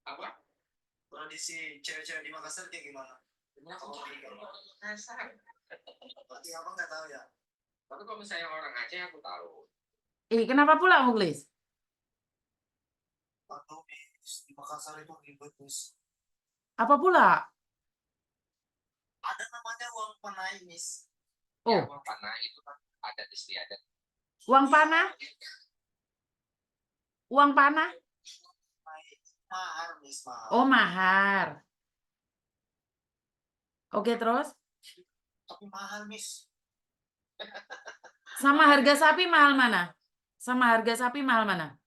Apa? Tradisi cewek-cewek di Makassar kayak gimana? Makassar. Berarti abang nggak tahu ya? Tapi kalau misalnya orang Aceh aku tahu. Kenapa pula Muklis? Atau di Makassar itu ribet, Miss. Apa pula? Ada namanya uang panai, Miss. Oh, Ya, uang panai itu kan ada istiadat. uang panah? Uang panah? Mahar, Miss, mahar. Oh, mahar. Oke, terus? Tapi mahal, Miss. Sama harga sapi mahal mana? Sama harga sapi mahal mana?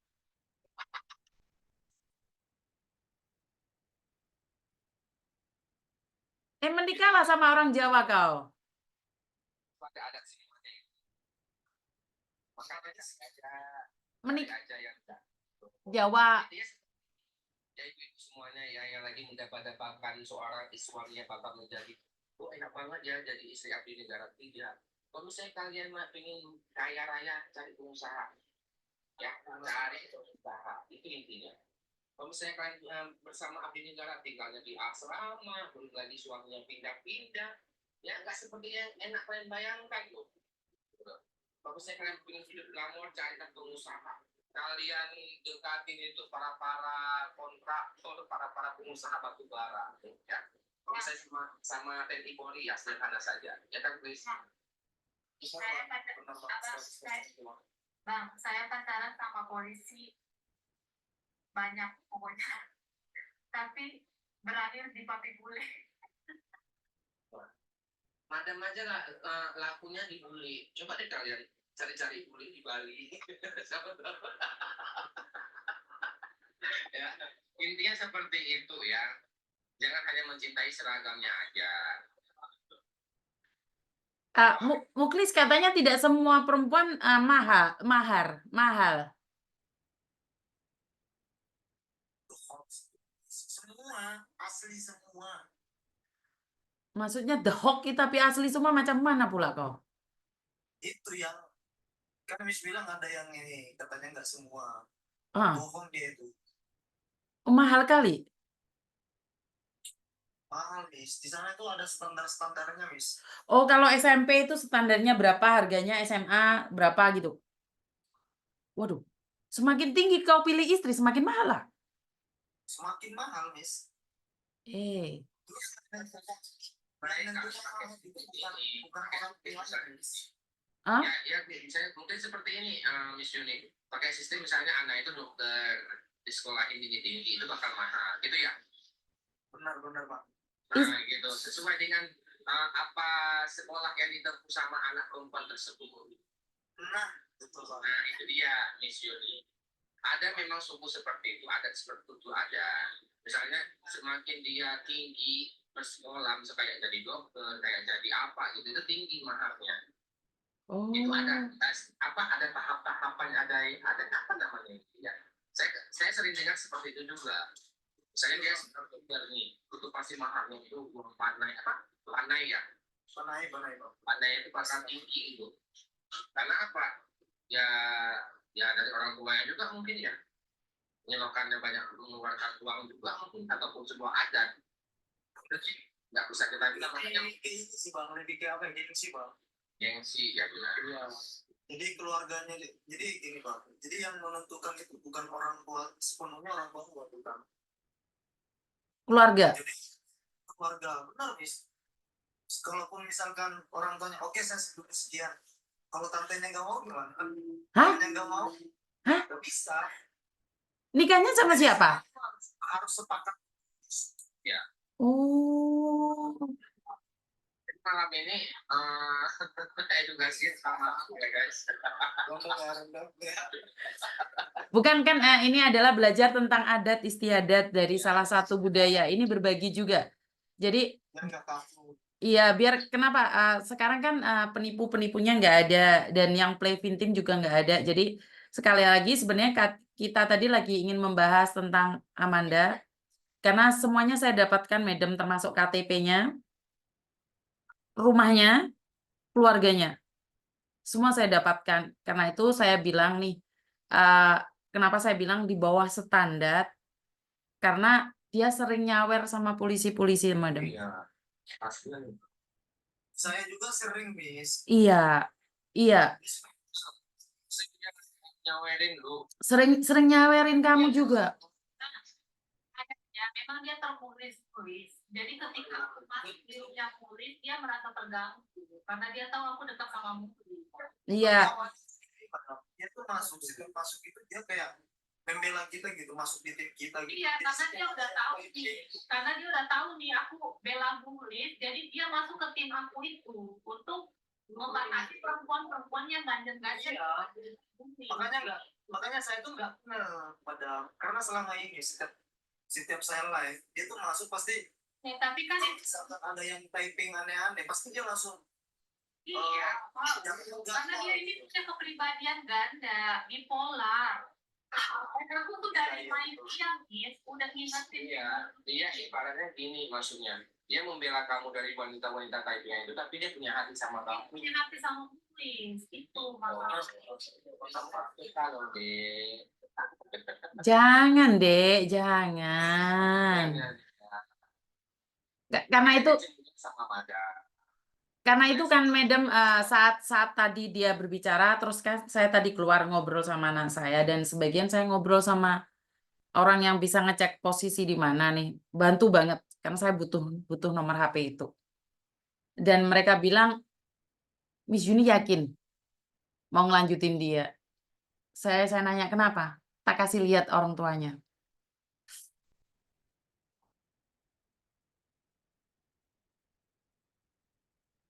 Menikahlah sama orang Jawa kau. Ada adat semuanya. Makanya sengaja Menikah aja yang Jawa. Ya itu semuanya ya yang lagi mendapat-dapatkan seorang suaminya bakal menjadi enak banget ya jadi istri abdi negara tidak. Kalau misalnya kalian pengen kaya raya cari pengusaha ya cari pengusaha itu intinya. Kalau misalnya kalian bersama abdi negara tinggalnya di asrama belum lagi suaminya pindah-pindah ya nggak seperti yang enak kalian bayangkan loh. Kalau misalnya kalian pengen hidup glamor cari pengusaha kalian dekatin itu para kontraktor, para pengusaha batu bara, ya. Kalau saya sama TNI Polri ya sederhana saja, ya kan, please. Saya pacaran sama polisi banyak pokoknya, tapi berakhir di papi bule. Madam aja lah lakunya dibully. Coba deh kalian cari-cari bully di Bali. Ya, intinya seperti itu ya. Jangan hanya mencintai seragamnya aja. Muklis katanya tidak semua perempuan mahal. Semua asli semua. Maksudnya the hawk tapi asli semua macam mana pula kau? Itu yang kan Miss bilang ada yang ini katanya nggak semua. Bohong dia itu. Mahal kali. Mahal, Miss. Di sana itu ada standar-standarnya, Miss. Oh, kalau SMP itu standarnya berapa, harganya SMA berapa gitu? Waduh, semakin tinggi kau pilih istri, semakin mahal lah. Semakin mahal, Miss. Terus, ya, misalnya mungkin seperti ini, Miss Yuni. Pakai sistem misalnya anak itu dokter di sekolah tinggi itu bakal mahal, gitu ya? Benar, Pak. Nah, gitu. Sesuai dengan apa sekolah yang ditempuh sama anak perempuan tersebut. Nah, betul. Nah, itu dia, Miss Yuni. Ada memang suku seperti itu, adat seperti itu ada. Misalnya semakin dia tinggi bersekolah, misalnya kayak jadi dokter, kayak jadi apa gitu, itu tinggi mahalnya. Oh. Itu ada tahap-tahapan, ada apa namanya ya. Saya sering dengar seperti itu juga. Saya dia dokter nih, itu pasti mahalnya itu uang panai apa? Panai ya. Panai itu pasang tinggi itu. Karena apa? Ya dari orang tuanya juga mungkin ya. Menyelokannya banyak mengeluarkan uang juga mungkin ataupun sebuah adat. Jadi nggak bisa kita bilang makanya ini sih bang lebih kayak apa gengsi bang. Gengsi ya benar. Iya. Jadi keluarganya jadi ini bang. Jadi yang menentukan itu bukan orang tua sepenuhnya orang tua bukan. Keluarga. Jadi keluarga benar Miss. Kalaupun misalkan orang tuanya oke saya sekian. Kalau tantenya nggak mau gimana? Tantenya nggak mau? Nggak bisa. Nikahnya sama siapa? Harus sepakat. Ya. Oh. Malam ini edukasi sama aku ya guys. Bukan kan ini adalah belajar tentang adat istiadat dari salah satu budaya. Ini berbagi juga. Jadi iya, biar kenapa sekarang kan penipu-penipunya nggak ada dan yang play victim juga nggak ada. Jadi sekali lagi sebenarnya kita tadi lagi ingin membahas tentang Amanda karena semuanya saya dapatkan Madam termasuk KTP-nya, rumahnya, keluarganya. Semua saya dapatkan. Karena itu saya bilang nih, kenapa saya bilang di bawah standar karena dia sering nyawer sama polisi-polisi, madam. Iya, pasti. Saya juga sering, Miss. Iya, iya, Saya nyawerin lu. sering nyawerin kamu juga. Ya, memang dia tertulis. Jadi ketika aku masuk di dunia tulis, dia merasa terganggu karena dia tahu aku dekat sama murid. Iya, Dia tuh masuk itu dia kayak membela kita gitu, masuk di tim kita gitu. Iya, karena dia udah tahu nih, aku bela murid, jadi dia masuk ke tim aku itu untuk membatasi perempuan-perempuan yang ganjen-ganjen. Iya. Makanya saya tuh nggak kenal pada, karena selama ini setiap saya live dia tuh masuk pasti Ya, tapi kan saat ada yang typing aneh-aneh pasti dia langsung iya, jangan karena dia ini punya kepribadian ganda, bipolar. Aku tuh dari main dia, Miss, udah ngingetin. Iya, dia ibaratnya gini maksudnya. Dia membela kamu dari wanita-wanita typing itu, tapi dia punya hati sama Dia kamu. punya hati sama tulis, itu masalah. Kalau deh. jangan, Dek, jangan. Karena itu sama Mada. Karena itu kan, Madam, saat tadi dia berbicara, terus kan saya tadi keluar ngobrol sama anak saya, dan sebagian saya ngobrol sama orang yang bisa ngecek posisi di mana nih. Bantu banget, karena saya butuh nomor HP itu. Dan mereka bilang, Miss Juni yakin mau ngelanjutin dia. Saya nanya, kenapa? Tak kasih lihat orang tuanya.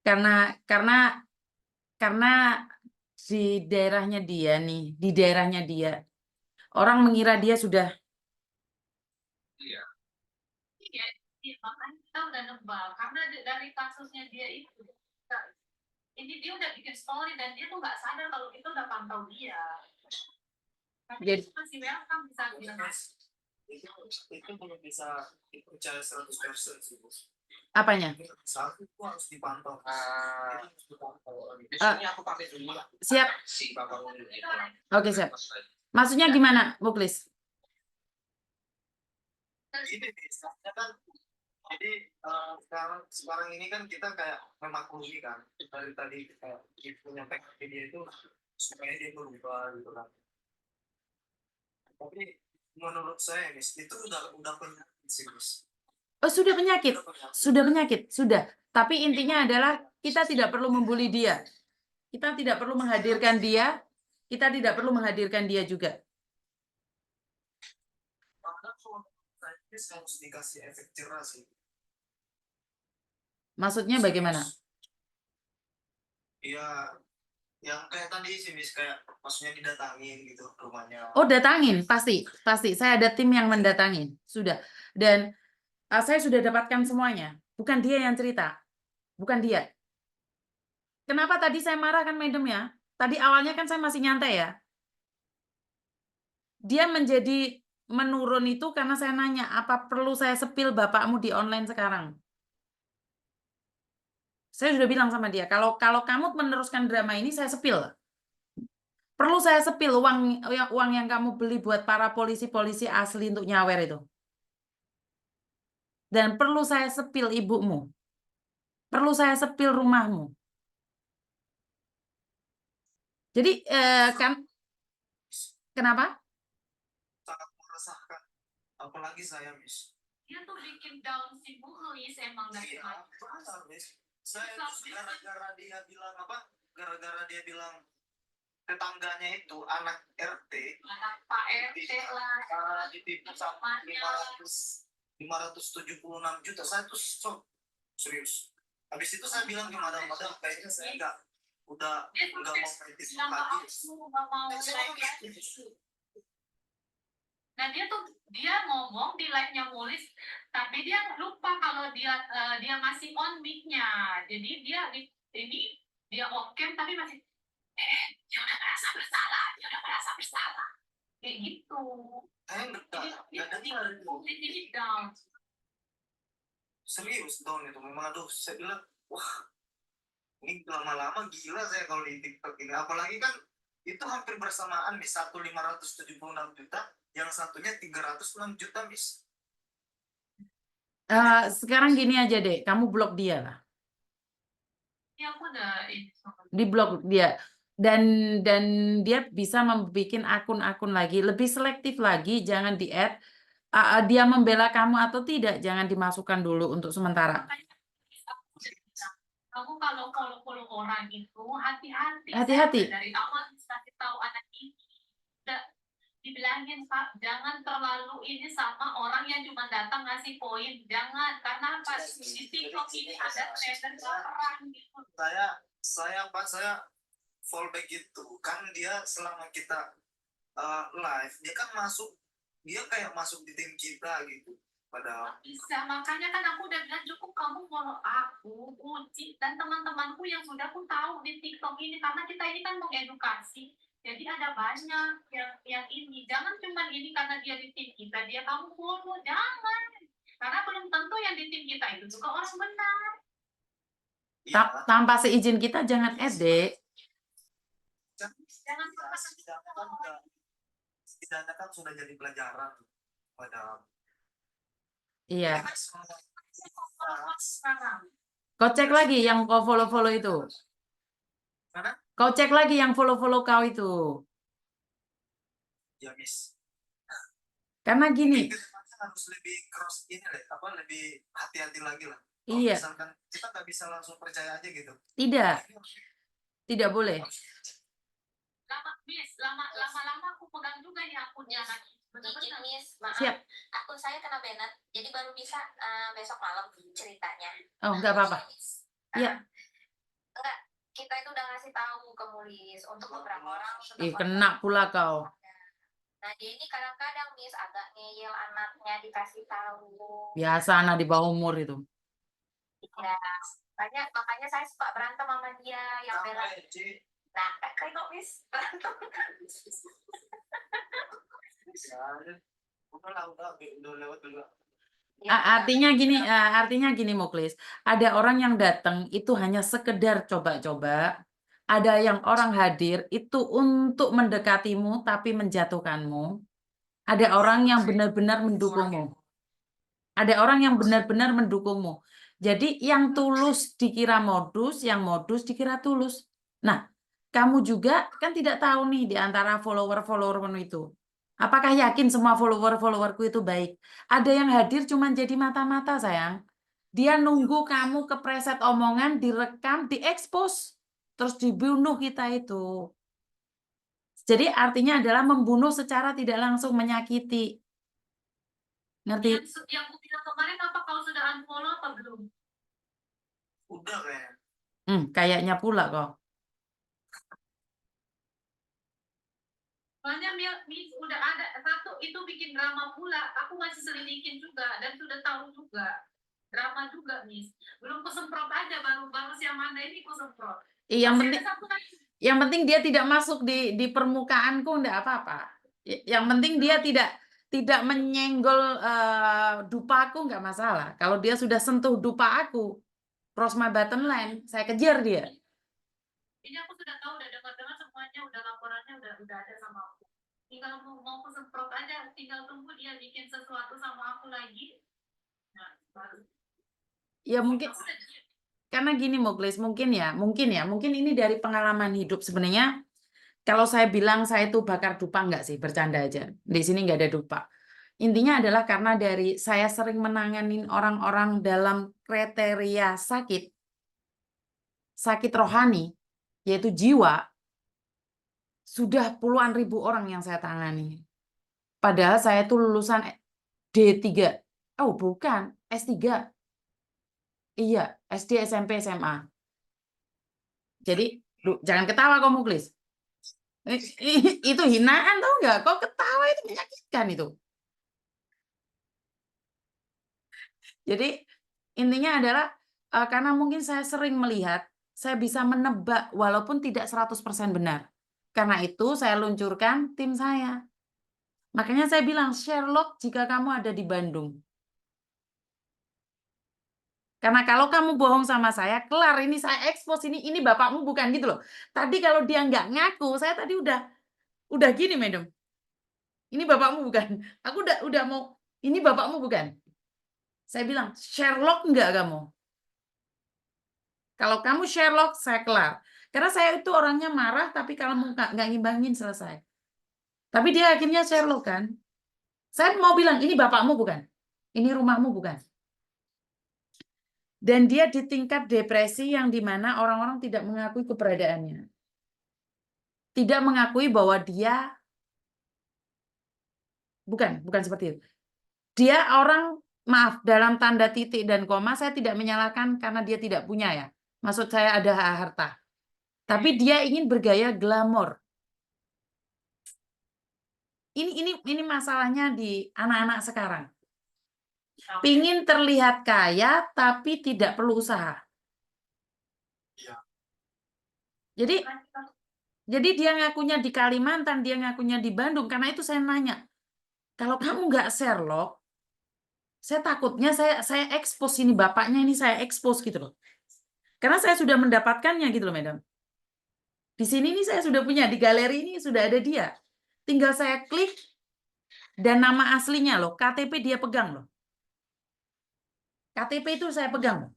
Karena di daerahnya dia nih, di daerahnya dia, orang mengira dia sudah Iya. Iya, iya, makanya kita udah nebak karena dari kasusnya dia itu ini dia udah bikin story dan dia tuh nggak sadar kalau kita udah pantau dia. Tapi Jadi- kita masih welcome bisa bilang itu belum bisa dipercaya 100% sih, Bos. apanya? Satu itu harus dipantau. Ah. Itu harus dipantau. Di sini aku pakai dulu. Siap. Si Bapak Ulu itu. Oke, siap. Maksudnya gimana, Muklis? Ini misalnya kan jadi sekarang ini kan kita kayak memaklumi kan dari tadi kita menyampaikan ke dia itu supaya dia berubah gitu kan, tapi menurut saya Miss itu udah penyakit sih Miss. Oh, sudah penyakit. Sudah penyakit, sudah. Tapi intinya adalah kita tidak perlu membuli dia. Kita tidak perlu menghadirkan dia. Kita tidak perlu menghadirkan dia juga. Maka kalau saya harus dikasih efek jerah sih. Maksudnya bagaimana? Iya, yang kayak tadi sih Miss, kayak maksudnya didatangin gitu rumahnya. Oh, datangin, pasti. Saya ada tim yang mendatangin. Sudah. Dan saya sudah dapatkan semuanya. Bukan dia yang cerita. Bukan dia. Kenapa tadi saya marah kan, Madam ya? Tadi awalnya kan saya masih nyantai ya. Dia menjadi menurun itu karena saya nanya, apa perlu saya sepil bapakmu di online sekarang? Saya sudah bilang sama dia, kalau kamu meneruskan drama ini, saya sepil. Perlu saya sepil uang yang kamu beli buat para polisi-polisi asli untuk nyawer itu. Dan perlu saya sepil ibumu. Perlu saya sepil rumahmu. Jadi kan kenapa? Sangat meresahkan, apalagi saya Miss. dia tuh bikin down si Muhlis emang dari Iya, mana. benar, Miss. Saya gara-gara dia bilang apa? Gara-gara dia bilang tetangganya itu anak RT Anak Pak RT lah. ditipu sama 576 juta. Saya tuh shock, serius. Habis itu saya bilang ke madam kayaknya saya udah Dia nggak sampai mau kritis bilang lagi. aku nggak mau like lagi. Nah dia ngomong di live-nya Mulis, tapi dia lupa kalau dia masih on mic-nya. Jadi dia off cam tapi masih dia udah merasa bersalah. Kayak gitu. Jadi dia ini down. Serius down itu memang, aduh saya bilang wah ini lama-lama gila saya kalau di TikTok ini, apalagi kan itu hampir bersamaan nih, 576 juta yang satunya 306 juta Miss. Sekarang gini aja deh, kamu blok dia lah. Ya aku udah ini sama Di blok dia. Dan dia bisa membuat akun-akun lagi, lebih selektif lagi, jangan di-add. Dia membela kamu atau tidak, jangan dimasukkan dulu untuk sementara. makanya aku udah bilang, kamu kalau follow orang itu hati-hati. Saya Hati-hati. udah dari awal kasih tahu anak ini, udah dibilangin Pak, jangan terlalu ini sama orang yang cuma datang ngasih poin, jangan, karena apa, di TikTok ini ada trader baperan gitu. Saya fallback gitu kan, dia selama kita live dia kan masuk, dia kayak masuk di tim kita gitu. Padahal Bisa, makanya kan aku udah bilang cukup kamu follow aku, Uci, dan teman-temanku yang sudah aku tahu di TikTok ini, karena kita ini kan mengedukasi. Jadi ada banyak yang ini. Jangan cuma ini karena dia di tim kita, dia kamu follow, jangan. Karena belum tentu yang di tim kita itu juga orang benar. ya Tanpa seizin kita jangan add, Dek. Jangan paksa setidaknya kan sudah jadi pelajaran pada Iya. sekarang. Kau cek lagi yang kau follow-follow itu. Mana? Kau cek lagi yang follow-follow kau itu. ya Miss. Karena gini, Kita harus lebih cross ini lah, apa lebih hati-hati lagi lah. iya, Misalkan kita nggak bisa langsung percaya aja gitu. tidak boleh. Lama-lama aku pegang juga nih akunnya kan. Izin Benar-benar. Miss, maaf, Siap. akun saya kena banned, jadi baru bisa besok malam ceritanya. Oh, nggak apa-apa. Miss. Iya. Enggak, kita itu udah ngasih tahu ke Mulis untuk beberapa orang. untuk Ih, beberapa kena pula kau. Nah, dia ini kadang-kadang Miss agak ngeyel anaknya dikasih tahu. Biasa anak di bawah umur itu. Ya, makanya saya suka berantem sama dia yang bela. Nah, kayak kok Miss berantem. Udah lewat dulu. Artinya gini Muklis, ada orang yang datang itu hanya sekedar coba-coba, ada yang orang hadir itu untuk mendekatimu tapi menjatuhkanmu, ada orang yang benar-benar mendukungmu, ada orang yang benar-benar mendukungmu. Jadi yang tulus dikira modus, yang modus dikira tulus. Nah, kamu juga kan tidak tahu nih di antara follower-followermu itu. Apakah yakin semua follower-followerku itu baik? Ada yang hadir cuma jadi mata-mata, sayang. Dia nunggu kamu kepreset omongan, direkam, diekspos. Terus dibunuh kita itu. Jadi artinya adalah membunuh secara tidak langsung, menyakiti. Ngerti? Yang aku bilang kemarin, apa kau sudah unfollow apa belum? Udah kayaknya. Kayaknya pula kok. Soalnya Miss udah ada satu itu bikin drama pula. Aku masih selidikin juga dan sudah tahu juga. Drama juga Miss. Belum kusemprot aja, baru yang mana ini kusemprot. Yang penting dia tidak masuk di permukaanku, enggak apa-apa. Yang penting dia tidak menyenggol dupaku, enggak masalah. Kalau dia sudah sentuh dupa aku, cross my button line, saya kejar dia. Ini aku sudah tahu, udah dengar-dengar semuanya, udah laporannya udah ada sama aku. Tinggal mau kusemprot aja, tinggal tunggu dia bikin sesuatu sama aku lagi. Nah, baru. Ya mungkin karena gini Muklis, mungkin ini dari pengalaman hidup sebenarnya. Kalau saya bilang saya itu bakar dupa, enggak sih, bercanda aja. Di sini enggak ada dupa. Intinya adalah karena dari saya sering menanganin orang-orang dalam kriteria sakit rohani, yaitu jiwa, sudah puluhan ribu orang yang saya tangani. Padahal saya itu lulusan D3. Oh, bukan, S3. Iya, SD, SMP, SMA. Jadi, jangan ketawa kok Muklis. Itu hinaan tau nggak? Kok ketawa itu menyakitkan itu. Jadi intinya adalah karena mungkin saya sering melihat, saya bisa menebak walaupun tidak 100% benar. Karena itu saya luncurkan tim saya. Makanya saya bilang, Sherlock jika kamu ada di Bandung. Karena kalau kamu bohong sama saya, kelar ini saya expose ini bapakmu bukan gitu loh. Tadi kalau dia nggak ngaku, saya tadi udah gini, madam. Ini bapakmu bukan. Aku udah mau, ini bapakmu bukan. Saya bilang, Sherlock nggak kamu? Kalau kamu Sherlock, saya kelar. Karena saya itu orangnya marah, tapi kalau nggak ngimbangin selesai. Tapi dia akhirnya Sherlock kan. Saya mau bilang, ini bapakmu bukan? Ini rumahmu bukan? Dan dia di tingkat depresi yang dimana orang-orang tidak mengakui keberadaannya. Tidak mengakui bahwa dia, bukan seperti itu. Dia orang, maaf, dalam tanda titik dan koma, saya tidak menyalahkan karena dia tidak punya ya. Maksud saya ada harta. Tapi dia ingin bergaya glamor. Ini masalahnya di anak-anak sekarang. Pingin terlihat kaya tapi tidak perlu usaha. Iya. Jadi dia ngakunya di Kalimantan, dia ngakunya di Bandung. Karena itu saya nanya, kalau kamu nggak Sherlock, saya takutnya saya expose ini bapaknya ini saya expose gitu loh. Karena saya sudah mendapatkannya gitu loh, Madam. Di sini ini saya sudah punya, di galeri ini sudah ada dia. Tinggal saya klik dan nama aslinya loh, KTP dia pegang loh. KTP itu saya pegang.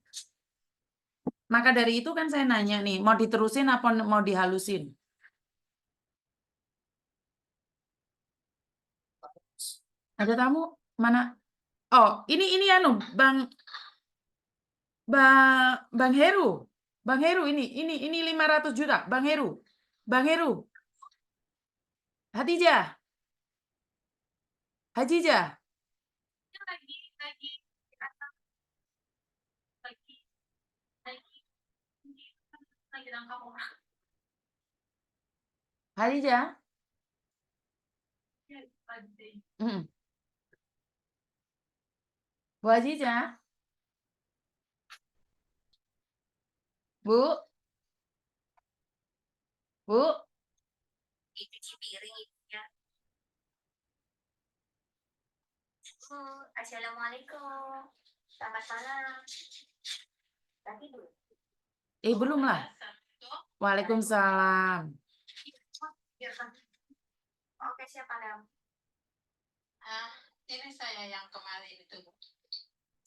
Maka dari itu kan saya nanya nih, mau diterusin apa mau dihalusin? Ada tamu? Mana? Oh, ini anu, Bang Heru. Bang Heru ini 500 juta, Bang Heru. Bang Heru. Hatijah. Hajijah. lagi nangkap orang. Hajijah. Lagi. Bu Hajijah. Bu. Bu. Cuci piring ya. Assalamualaikum. Selamat malam. Tadi dulu. Belum lah. Waalaikumsalam. Oke, siap, Madam. Ini saya yang kemarin itu.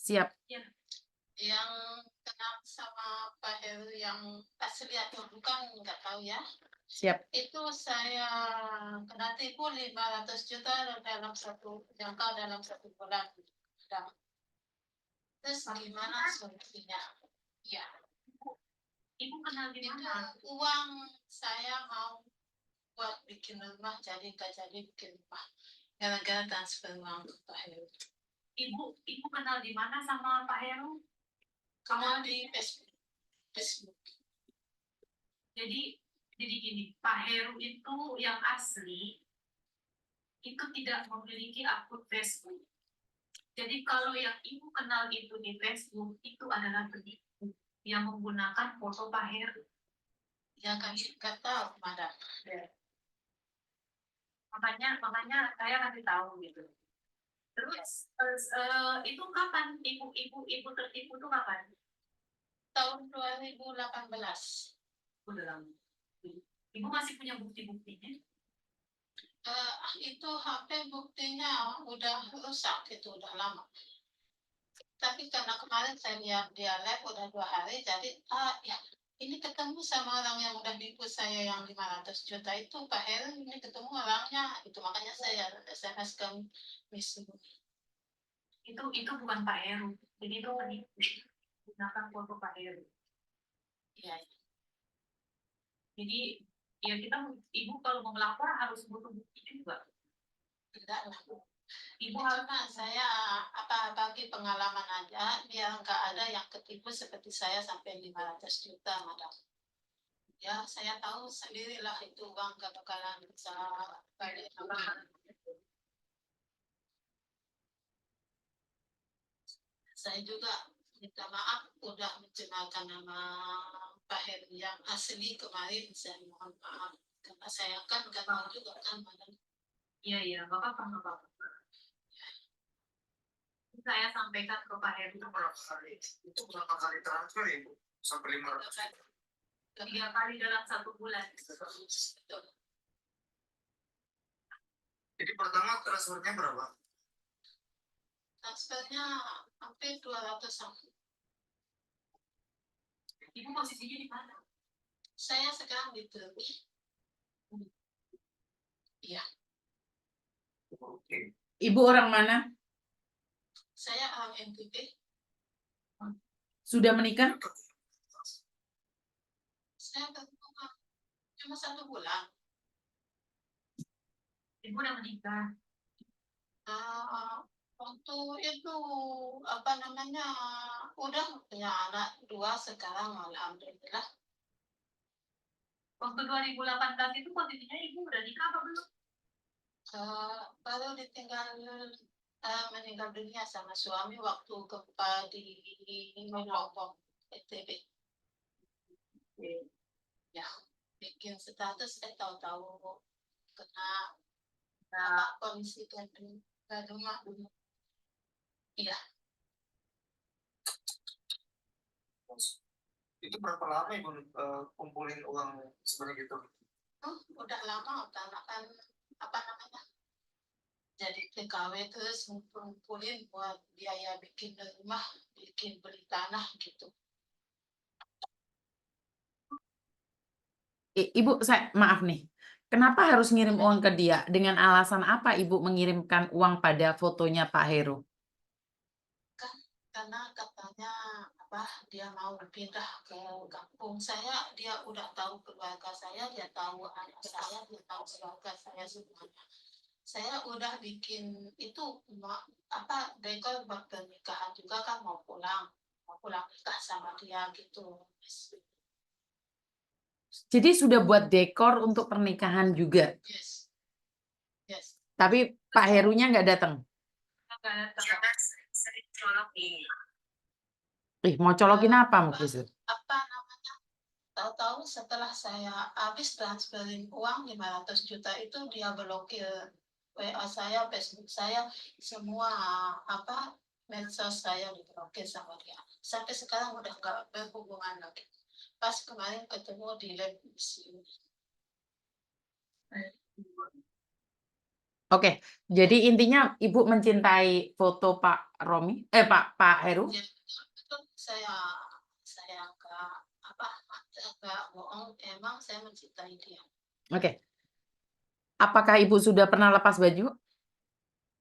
Siap. Yang kenal sama Pak Heru yang asli atau bukan nggak tahu ya. Siap. Itu saya kena tipu 500 juta dalam dalam satu bulan. Terus gimana solusinya? Ya. Ibu kenal gimana? Uang saya mau buat bikin rumah jadi nggak jadi bikin rumah. Gara-gara transfer uang ke Pak Heru. Ibu kenal di mana sama Pak Heru? Kenal di Facebook. Jadi gini, Pak Heru itu yang asli itu tidak memiliki akun Facebook. Jadi kalau yang ibu kenal itu di Facebook itu adalah penipu yang menggunakan foto Pak Heru. Ya kan nggak tahu, Madam. Ya. Makanya saya kasih tahu gitu. Terus itu kapan ibu tertipu tuh kapan? Tahun 2018. Udah lama. Ibu masih punya bukti-buktinya? Itu HP buktinya udah rusak, itu udah lama. Tapi karena kemarin saya lihat dia live udah 2 hari, jadi ya ini ketemu sama orang yang udah nipu saya yang 500 juta itu, Pak Heru, ini ketemu orangnya, itu makanya saya SMS ke Miss. Itu bukan Pak Heru, jadi itu menggunakan foto Pak Heru. Iya. Jadi ya ibu kalau mau melapor harus butuh bukti juga. Tidak lah. Ibu harus saya bagi pengalaman aja biar nggak ada yang ketipu seperti saya sampai 500 juta, Madam. Ya saya tahu sendirilah itu uang nggak bakalan bisa balik. Saya juga minta maaf udah mencemarkan nama Pak Heru yang asli kemarin, saya mohon maaf karena saya kan nggak tahu juga kan, Madam. Iya nggak apa-apa. Saya sampaikan ke Pak Heru. Itu berapa kali transfer Ibu? Sampai 500? 3 kali dalam 1 bulan. Jadi pertama transfernya berapa? transfernya hampir 200-an. Ibu posisinya di mana? Saya sekarang di Turki. Iya, Ibu orang mana? saya orang NTT. Sudah menikah? Saya baru cuma 1 bulan. Ibu udah menikah? Waktu itu apa namanya udah punya anak 2 sekarang, alhamdulillah. Waktu 2018 itu posisinya ibu udah nikah apa belum? Baru ditinggal meninggal dunia sama suami waktu gempa di Lombok, NTB. Ya, bikin status tahu-tahu kena kondisi di rumah dulu. Iya. Itu berapa lama Ibu kumpulin uang sebanyak itu? Udah lama, karena kan apa namanya, jadi TKW terus ngumpulin buat biaya bikin rumah, bikin beli tanah gitu. Ibu, saya maaf nih. Kenapa harus ngirim uang ke dia? Dengan alasan apa Ibu mengirimkan uang pada fotonya Pak Heru? Karena katanya apa, dia mau pindah ke kampung saya, dia udah tahu keluarga saya, dia tahu anak saya, dia tahu keluarga saya semuanya. Saya udah bikin itu apa dekor buat pernikahan juga kan, mau pulang nikah sama dia gitu. Jadi sudah buat dekor untuk pernikahan juga. Yes. Yes. Tapi Pak Herunya nggak datang. Sering colokin. Mau colokin apa Muklis? Apa namanya? Tahu-tahu setelah saya habis transferin uang 500 juta itu, dia blokir WA saya, Facebook saya, semua apa medsos saya diblokir sama dia. Sampai sekarang udah nggak berhubungan lagi. Pas kemarin ketemu di lab sini. Oke, jadi intinya Ibu mencintai foto Pak Romi, Pak Heru? Ya, betul, saya nggak bohong, emang saya mencintai dia. Oke. Apakah Ibu sudah pernah lepas baju?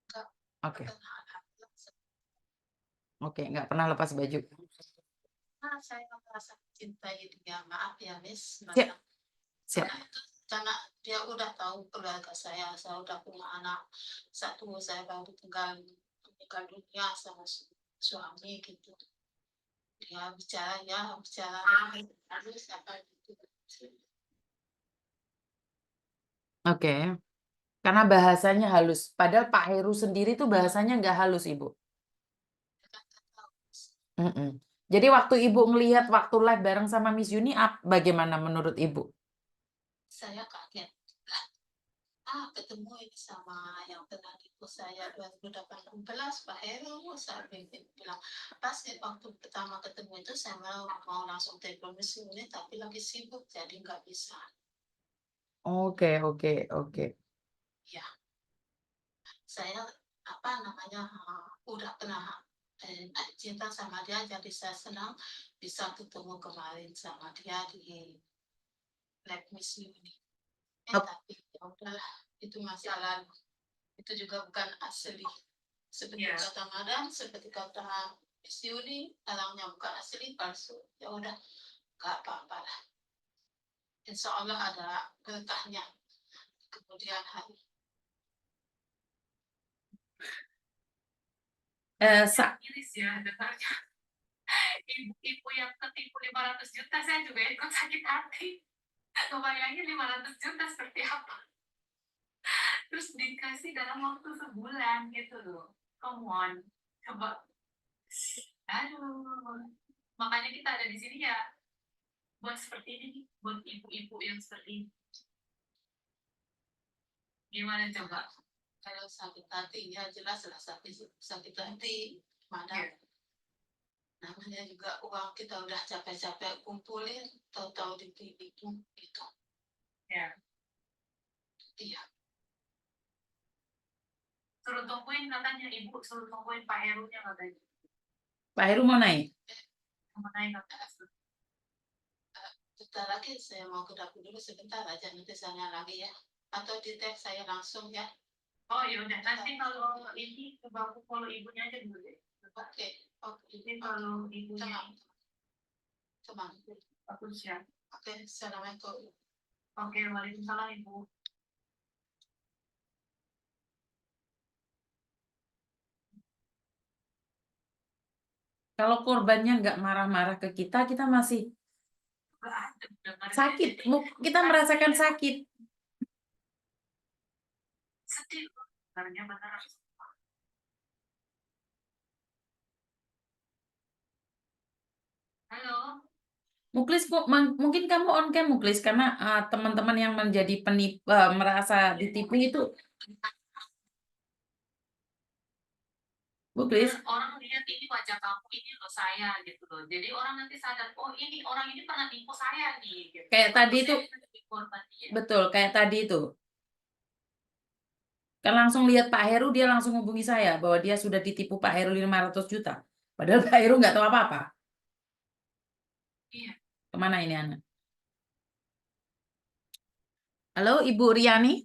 Nggak Oke, pernah ada. oke, nggak pernah lepas baju. Saya merasa mencintai dia, maaf ya Miss. Siap. Siap. Karena dia udah tahu keluarga saya udah punya anak 1, saya baru meninggal dunia sama suami gitu. Dia bicara halus apa gitu. Oke. Karena bahasanya halus. Padahal Pak Heru sendiri tuh bahasanya nggak halus, Ibu. Jadi waktu Ibu ngelihat waktu live bareng sama Miss Yuni, bagaimana menurut Ibu? Saya kaget. Ketemu ini sama yang pernah tipu saya 2018, Pak Heru. Saya bilang, pas waktu pertama ketemu itu saya mau langsung telepon Miss Yuni, tapi lagi sibuk jadi nggak bisa. Oke. Ya, saya apa namanya udah pernah cinta sama dia, jadi saya senang bisa ketemu kemarin sama dia di lab Miss Yuni. Tapi ya udahlah, itu masa lalu. Itu juga bukan asli. Seperti kata Madam, seperti kata Miss Yuni, orangnya bukan asli, palsu. Ya udah, nggak apa-apa lah. Insya Allah ada berkahnya kemudian hari. Iris ya, dengarnya. Ibu yang ketipu 500 juta, saya juga ikut sakit hati. Kebayangin 500 juta seperti apa. Terus dikasih dalam waktu sebulan gitu loh. Come on, coba. Aduh, makanya kita ada di sini ya buat seperti ini nih, buat ibu-ibu yang seperti ini. Gimana coba? Kalau sakit hati ya jelas lah sakit hati mana. Namanya juga uang kita udah capek-capek kumpulin, tahu-tahu ditipu gitu. Ya. Iya. Suruh tungguin katanya ibu, suruh tungguin Pak Herunya katanya. Pak Heru mau naik. Mau naik katanya. Bentar lagi saya mau ke dapur dulu sebentar aja, nanti saya lagi ya. Atau di tag saya langsung ya. Oh ya udah, nanti kalau ini coba aku follow ibunya aja dulu deh. Oke, oke. Jadi kalau ibunya Teman. aku share. Oke, assalamualaikum. Oke, waalaikumsalam ibu. Kalau korbannya nggak marah-marah ke kita, kita masih Nggak ada, dengar. sakit. Kita merasakan sakit. Sedih loh, sebenarnya beneran. Halo. Muklis, mungkin kamu on cam Muklis, karena teman-teman yang menjadi merasa ditipu itu, Muklis. Orang lihat ini wajah kamu, ini loh saya gitu loh. Jadi orang nanti sadar, oh ini orang ini pernah tipu saya nih. Gitu. Kayak tadi Saya itu, jadi korban dia. betul, kayak tadi itu. Kan langsung lihat Pak Heru, dia langsung hubungi saya bahwa dia sudah ditipu Pak Heru 500 juta. Padahal Pak Heru nggak tahu apa-apa. Iya. Kemana ini anak? Halo, Ibu Riani?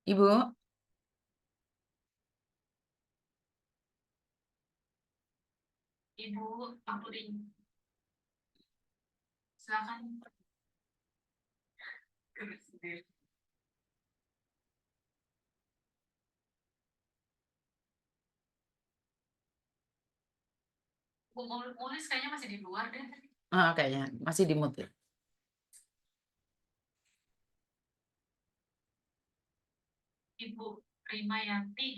Ibu? Ibu, aku di silakan. Bu Mulis kayaknya masih di luar deh. Kayaknya masih di mute. Ibu Rimayanti,